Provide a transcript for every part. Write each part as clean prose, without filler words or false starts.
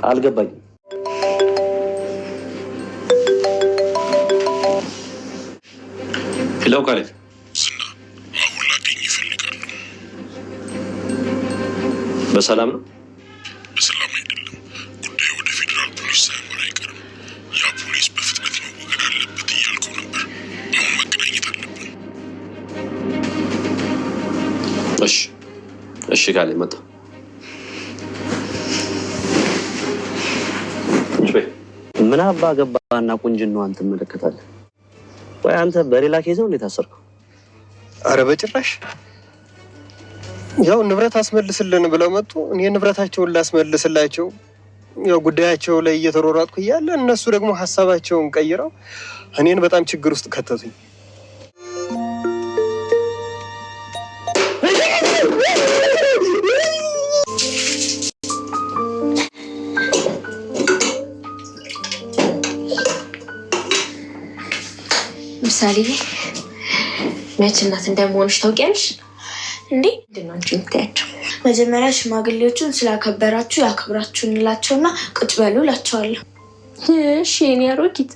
አልገባኝም። ሄሎ ካሌብ። ዝና አሁን ላገኝ ይፈልጋሉ። በሰላም ነው? በሰላም አይደለም። ጉዳዩ ወደ ፌዴራል ፖሊስ ሳይሆን አይቀርም። ያ ፖሊስ በፍጥነት መወገድ አለበት እያልኩ ነበር። አሁን መገናኘት አለብን። እሺ ካሌብ መጣ። ምን አባ ገባና ቁንጅናዋን ትመለከታለህ? ወይ አንተ በሌላ ኬዝ ነው እንዴት አሰርከው? አረ በጭራሽ። ያው ንብረት አስመልስልን ብለው መጡ። እኔ ንብረታቸውን ላስመልስላቸው ያው ጉዳያቸው ላይ እየተሮራጥኩ እያለ እነሱ ደግሞ ሐሳባቸውን ቀይረው እኔን በጣም ችግር ውስጥ ከተቱኝ። ምሳሌ መች እናት እንደመሆንሽ ታውቂያለሽ እንዴ? ምንድነው አንቺ የምታያቸው? መጀመሪያ ሽማግሌዎቹን ስላከበራችሁ ያክብራችሁ እንላቸውና ቁጭ በሉ እላቸዋለሁ። እሺ የኔ አሮጊት።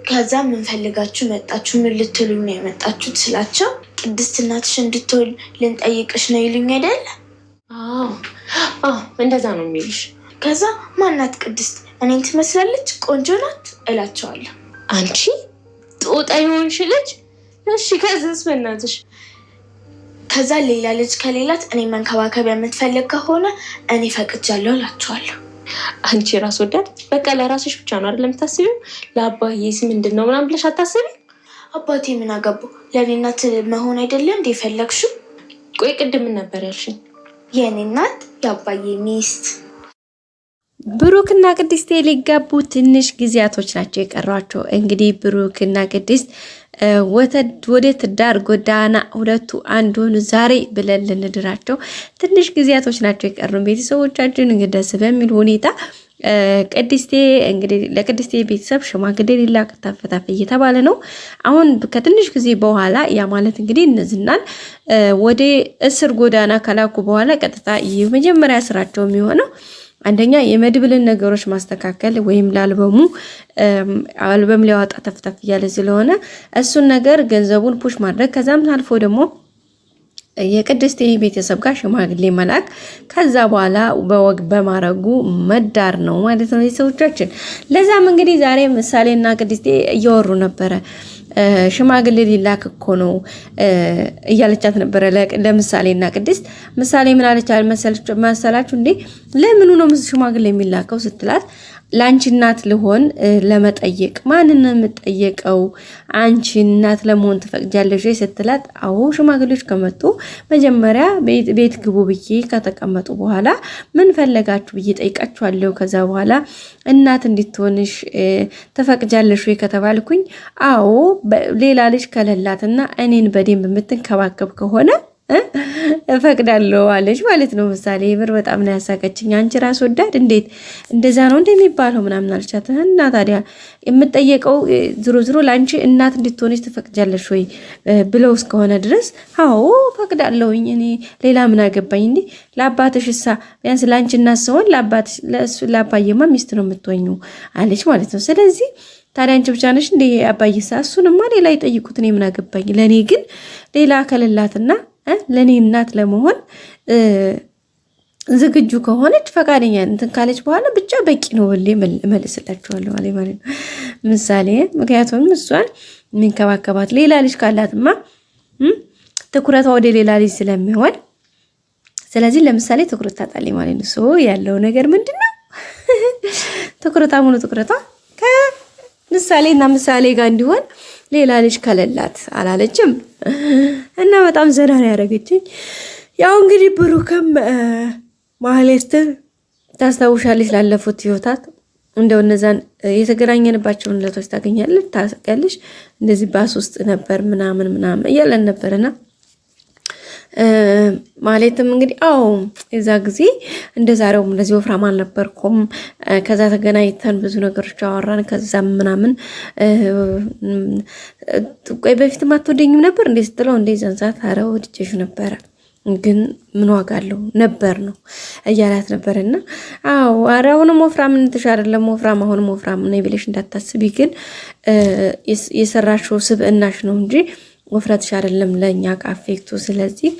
ከዛ ምን ፈልጋችሁ መጣችሁ? ምን ልትሉ ነው የመጣችሁት ስላቸው ቅድስት እናትሽ እንድትወል ልንጠይቅሽ ነው ይሉኝ አይደል? አዎ እንደዛ ነው የሚሉሽ። ከዛ ማናት ቅድስት? እኔን ትመስላለች? ቆንጆ ናት እላቸዋለሁ። አንቺ ጦጣ የሆንሽ ልጅ። እሺ ከዛስ በእናትሽ? ከዛ ሌላ ልጅ ከሌላት እኔ መንከባከብ የምትፈልግ ከሆነ እኔ ፈቅጃለሁ እላቸዋለሁ። አንቺ ራስ ወዳድ፣ በቃ ለራስሽ ብቻ ነው አይደል የምታስቢው? ለአባዬስ ምንድን ነው ምናምን ብለሽ አታስቢ? አባቴ ምን አገቡ? ለእኔ እናት መሆን አይደለም እንደ ፈለግሽው? ቆይ ቅድም ምን ነበር ያልሽኝ? የእኔ እናት የአባዬ ሚስት። ብሩክና ቅድስት ሊጋቡ ትንሽ ጊዜያቶች ናቸው የቀሯቸው። እንግዲህ ብሩክና ቅድስት ወደ ትዳር ጎዳና ሁለቱ አንድ ሆኑ ዛሬ ብለን ልንድራቸው ትንሽ ጊዜያቶች ናቸው የቀሩን። ቤተሰቦቻችን እንግዲህ ደስ በሚል ሁኔታ ቅድስቴ እንግዲህ ለቅድስቴ ቤተሰብ ሽማግሌ ሊላክ ታፈታፍ እየተባለ ነው። አሁን ከትንሽ ጊዜ በኋላ ያ ማለት እንግዲህ እነዚህናን ወደ እስር ጎዳና ከላኩ በኋላ ቀጥታ የመጀመሪያ ስራቸው የሚሆነው አንደኛ የመድብልን ነገሮች ማስተካከል ወይም ለአልበሙ አልበም ሊያወጣ ተፍተፍ እያለ ስለሆነ እሱን ነገር ገንዘቡን ፑሽ ማድረግ ከዛም አልፎ ደግሞ የቅድስት ቤተሰብ ጋር ሽማግሌ መላክ ከዛ በኋላ በወግ በማረጉ መዳር ነው ማለት ነው ቤተሰቦቻችን። ለዛም እንግዲህ ዛሬ ምሳሌና ቅድስት እያወሩ ነበረ። ሽማግሌ ሊላክ እኮ ነው እያለቻት ነበረ ለምሳሌና ቅድስት። ምሳሌ ምን አለች መሰላችሁ እንዴ? ለምኑ ነው ሽማግሌ የሚላከው ስትላት ለአንቺ እናት ልሆን ለመጠየቅ። ማንን ነው የምጠየቀው? አንቺ እናት ለመሆን ትፈቅጃለሽ ወይ ስትላት፣ አዎ ሽማግሌዎች ከመጡ መጀመሪያ ቤት ግቡ ብዬ ከተቀመጡ በኋላ ምን ፈለጋችሁ ብዬ ጠይቃችኋለሁ። ከዛ በኋላ እናት እንድትሆንሽ ትፈቅጃለሽ ወይ ከተባልኩኝ፣ አዎ ሌላ ልጅ ከሌላትና እኔን በደንብ የምትንከባከብ ከሆነ እፈቅዳለሁ አለች ማለት ነው። ምሳሌ ብር በጣም ነው ያሳቀችኝ። አንቺ ራስ ወዳድ እንዴት እንደዛ ነው እንደሚባለው ምናምን አልቻት። እና ታዲያ የምጠየቀው ዝሮ ለአንቺ እናት እንድትሆንሽ ትፈቅጃለሽ ወይ ብለው እስከሆነ ድረስ አዎ ፈቅዳለሁኝ። እኔ ሌላ ምን አገባኝ እንዴ? ለአባትሽ እሳ ቢያንስ ለአንቺ እናት ሲሆን ለአባትሽ ለአባዬማ ሚስት ነው የምትሆኙ አለች ማለት ነው። ስለዚህ ታዲያ አንቺ ብቻ ነሽ እንዴ አባዬሳ? እሱንማ ሌላ ይጠይቁት፣ እኔ ምን አገባኝ። ለእኔ ግን ሌላ ከሌላትና ለኔ እናት ለመሆን ዝግጁ ከሆነች ፈቃደኛ እንትን ካለች በኋላ ብቻ በቂ ነው ብዬ መልስላችኋለሁ ማለት ነው ምሳሌ። ምክንያቱም እሷን የሚንከባከባት ሌላ ልጅ ካላትማ ትኩረቷ ወደ ሌላ ልጅ ስለሚሆን፣ ስለዚህ ለምሳሌ ትኩረት ታጣለች ማለት ነው። ሶ ያለው ነገር ምንድነው? ትኩረቷ ከምሳሌና ምሳሌ ጋር እንዲሆን ሌላ ልጅ ከሌላት አላለችም። እና በጣም ዘና ነው ያደረገችኝ። ያው እንግዲህ ብሩክም ማህሌትን ታስታውሻለች ላለፉት ህይወታት እንደው እነዛን የተገናኘንባቸውን ዕለቶች ታውቂያለሽ። እንደዚህ ባስ ውስጥ ነበር ምናምን እያለን ነበርና ማለትም እንግዲህ አዎ የዛ ጊዜ እንደዛሬውም እንደዚህ ወፍራም አልነበርኩም። ከዛ ተገናኝተን ብዙ ነገሮች አወራን። ከዛ ምናምን ቆይ በፊት ማትወደኝም ነበር እንዴ ስትለው እንዴ ዘንዛት አረ ወድጄሽ ነበረ ግን ምን ዋጋ አለው ነበር ነው እያላት ነበርና አዎ ኧረ አሁንም ወፍራም እንትሽ አይደለም ወፍራም አሁንም ወፍራም ነው ብለሽ እንዳታስቢ ግን የሰራሽው ስብእናሽ ነው እንጂ ወፍረትሽ አይደለም ለኛ አፌክቱ ስለዚህ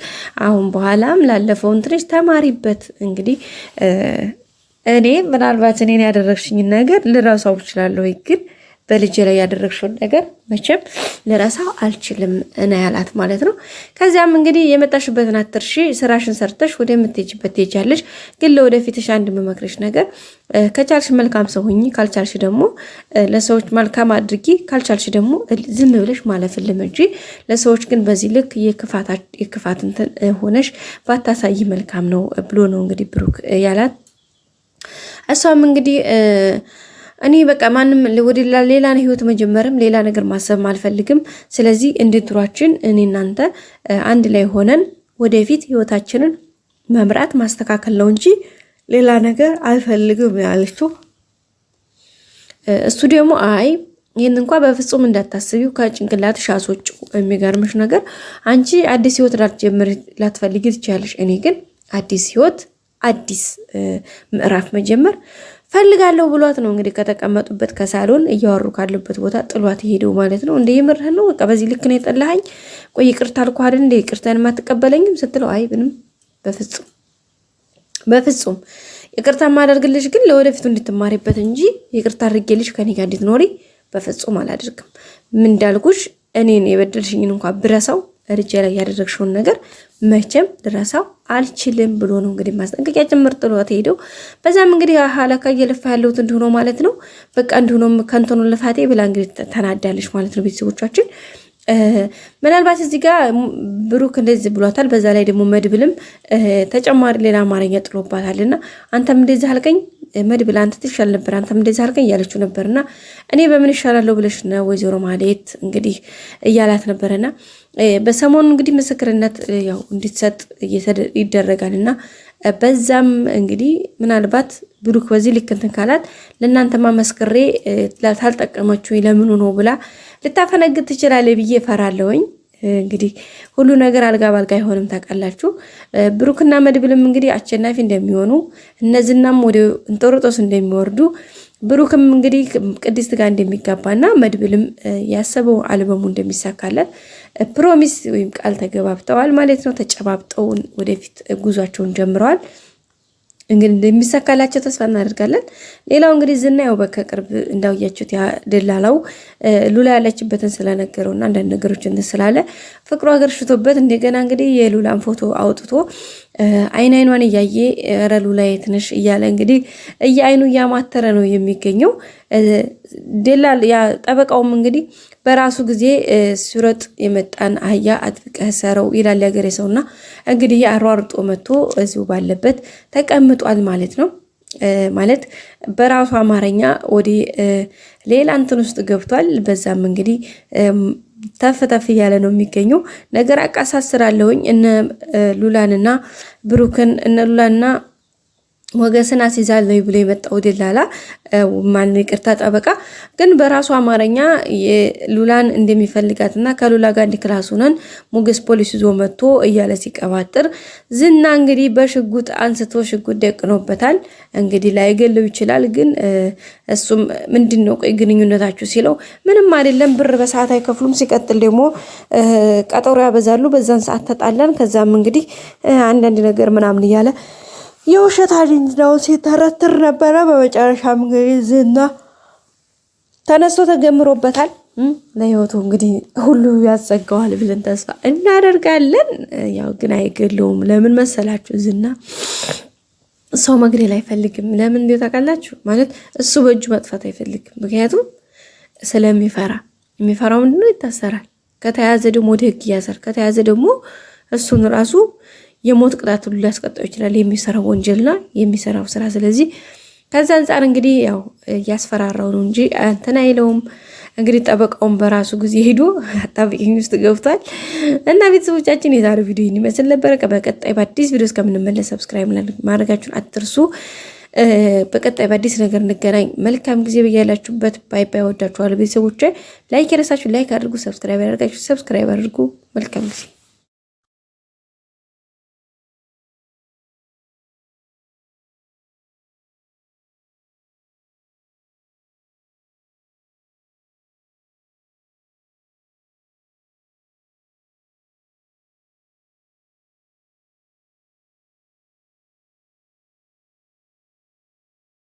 አሁን በኋላም ላለፈው እንትሽ ተማሪበት እንግዲህ እኔ ምናልባት እኔን ያደረግሽኝ ነገር ልረሳው እችላለሁ ግን በልጅ ላይ ያደረግሽው ነገር መቼም ልረሳው አልችልም እና ያላት ማለት ነው። ከዚያም እንግዲህ የመጣሽበትን አትርሺ ስራሽን ሰርተሽ ወደምትሄጂበት ትሄጃለሽ። ግን ለወደፊትሽ አንድ መመክርሽ ነገር ከቻልሽ መልካም ሰው ሁኚ፣ ካልቻልሽ ደግሞ ለሰዎች መልካም አድርጊ፣ ካልቻልሽ ደግሞ ዝም ብለሽ ማለፍ ልመጂ። ለሰዎች ግን በዚህ ልክ የክፋት እንትን ሆነሽ ባታሳይ መልካም ነው ብሎ ነው እንግዲህ ብሩክ ያላት። እሷም እንግዲህ እኔ በቃ ማንም ወደ ሌላ ህይወት መጀመርም ሌላ ነገር ማሰብ አልፈልግም። ስለዚህ እንድትሯችን እኔ እናንተ አንድ ላይ ሆነን ወደፊት ህይወታችንን መምራት ማስተካከል ነው እንጂ ሌላ ነገር አልፈልግም ያለችው። እሱ ደግሞ አይ ይሄን እንኳን በፍጹም እንዳታስቢው ከጭንቅላትሽ አስወጪው። የሚገርምሽ ነገር አንቺ አዲስ ህይወት ላትፈልጊ ትችያለሽ። እኔ ግን አዲስ ህይወት አዲስ ምዕራፍ መጀመር ፈልጋለሁ ብሏት ነው እንግዲህ ከተቀመጡበት ከሳሎን እያወሩ ካሉበት ቦታ ጥሏት ይሄደው ማለት ነው። እንደ የምርህ ነው በቃ በዚህ ልክ ነው የጠላኸኝ? ቆይ ይቅርታ አልኩህ አይደል እንደ ይቅርታን ማትቀበለኝም ስትለው አይ ምንም በፍጹም ይቅርታ ማደርግልሽ ግን ለወደፊቱ እንድትማሪበት እንጂ ይቅርታ አድርጌልሽ ከኔ ጋር እንድትኖሪ በፍጹም አላደርግም። ምን እንዳልኩሽ እኔን የበደልሽኝን እንኳን ብረሳው እርጄ ላይ ያደረግሽውን ነገር መቼም ድረሳው አልችልም ብሎ ነው እንግዲህ ማስጠንቀቂያ ጭምር ጥሏት ሄደው። በዛም እንግዲህ ሀላካ እየለፋ ያለሁት እንደሆነ ማለት ነው በቃ እንደሆነም ከንተኑ ልፋቴ ብላ እንግዲህ ተናዳለች ማለት ነው። ቤተሰቦቻችን ምናልባት እዚህ ጋር ብሩክ እንደዚህ ብሏታል። በዛ ላይ ደግሞ መድብልም ተጨማሪ ሌላ አማርኛ ጥሎባታልና አንተም እንደዚህ አልከኝ መድብል አንተ ትሻል ነበር አንተም እንደዚህ አልከኝ እያለችው ነበርና እኔ በምን ይሻላለሁ ብለሽ ነው ወይዘሮ ማህሌት እንግዲህ እያላት ነበርና በሰሞኑ እንግዲህ ምስክርነት ያው እንድትሰጥ ይደረጋልና በዛም እንግዲህ ምናልባት ብሩክ በዚህ ልክ እንትን ካላት ለእናንተማ መስክሬ ታልጠቀመችው ለምኑ ነው ብላ ልታፈነግጥ ትችላለች ብዬ ፈራለሁኝ። እንግዲህ ሁሉ ነገር አልጋ ባልጋ አይሆንም ታውቃላችሁ። ብሩክና መድብልም እንግዲህ አሸናፊ እንደሚሆኑ እነዚህናም ወደ እንጦሮጦስ እንደሚወርዱ ብሩክም እንግዲህ ቅድስት ጋር እንደሚጋባና መድብልም ያሰበው አልበሙ እንደሚሳካለት ፕሮሚስ ወይም ቃል ተገባብተዋል ማለት ነው። ተጨባብጠው ወደፊት ጉዟቸውን ጀምረዋል። እንግዲህ እንደሚሳካላቸው ተስፋ እናደርጋለን። ሌላው እንግዲህ ዝናው በከቅርብ እንዳውያችሁት ደላላው ሉላ ያለችበትን ስለነገረውና አንዳንድ ነገሮችን ስላለ ፍቅሩ ሀገር ሽቶበት እንደገና እንግዲህ የሉላን ፎቶ አውጥቶ አይኗን እያየ ኧረ ሉላ የት ነሽ እያለ እንግዲህ አይኑ እያማተረ ነው የሚገኘው። ደላል ያ ጠበቃውም እንግዲህ በራሱ ጊዜ ሱረጥ የመጣን አህያ አጥብቀህ ሰረው ይላል ያገሬ ሰውና እንግዲህ አሯርጦ መጥቶ እዚሁ ባለበት ተቀምጧል ማለት ነው። ማለት በራሱ አማርኛ ወደ ሌላ እንትን ውስጥ ገብቷል። በዛም እንግዲህ ተፍ እያለ ነው የሚገኘው። ነገር አቃሳስራለሁኝ እነ ሉላንና ብሩክን እነ ሉላንና ወገስን አስይዛለሁ ብሎ የመጣው ደላላ ማን ይቅርታ ጠበቃ ግን በራሱ አማርኛ ሉላን እንደሚፈልጋትና ከሉላ ጋር እንዲክላስ ሆነን ሞገስ ፖሊስ ይዞ መጥቶ እያለ ሲቀባጥር ዝና እንግዲህ በሽጉጥ አንስቶ ሽጉጥ ደቅኖበታል። እንግዲህ ላይገለው ይችላል ግን እሱም ምንድነው ቆይ ግንኙነታችሁ ሲለው ምንም አይደለም ብር በሰዓት አይከፍሉም ሲቀጥል ደግሞ ቀጠሮ ያበዛሉ በዛን ሰዓት ተጣላን ከዛም እንግዲህ አንዳንድ ነገር ምናምን እያለ የውሸት አጅንዳው ሲተረትር ነበረ። በመጨረሻም እንግዲህ ዝና ተነስቶ ተገምሮበታል። ለህይወቱ እንግዲህ ሁሉ ያጸጋዋል ብለን ተስፋ እናደርጋለን። ያው ግን አይገለውም። ለምን መሰላችሁ? ዝና ሰው መግደል አይፈልግም። ለምን እንዴት ታውቃላችሁ? ማለት እሱ በእጁ መጥፋት አይፈልግም። ምክንያቱም ስለሚፈራ የሚፈራው ምንድነው? ይታሰራል። ከተያዘ ደግሞ ወደ ህግ ያሰር ከተያዘ ደግሞ እሱን ራሱ የሞት ቅጣት ሁሉ ሊያስቀጣው ይችላል የሚሰራው ወንጀልና የሚሰራው ስራ። ስለዚህ ከዛ አንፃር እንግዲህ ያው ያስፈራራው ነው እንጂ እንትን አይለውም። እንግዲህ ጠበቃውን በራሱ ጊዜ ሄዶ አጣብቂኝ ውስጥ ገብቷል። እና ቤተሰቦቻችን የዛሬው ቪዲዮ ይመስል ነበር። በቀጣይ በአዲስ ቪዲዮ እስከምንመለስ ሰብስክራይብ ማድረጋችሁን አትርሱ። በቀጣይ በአዲስ ነገር እንገናኝ። መልካም ጊዜ በያላችሁበት። ባይ ባይ። ወዳችኋለሁ ቤተሰቦቼ። ላይክ ያደረሳችሁ ላይክ አድርጉ፣ ሰብስክራይብ ያደርጋችሁ ሰብስክራይብ አድርጉ። መልካም ጊዜ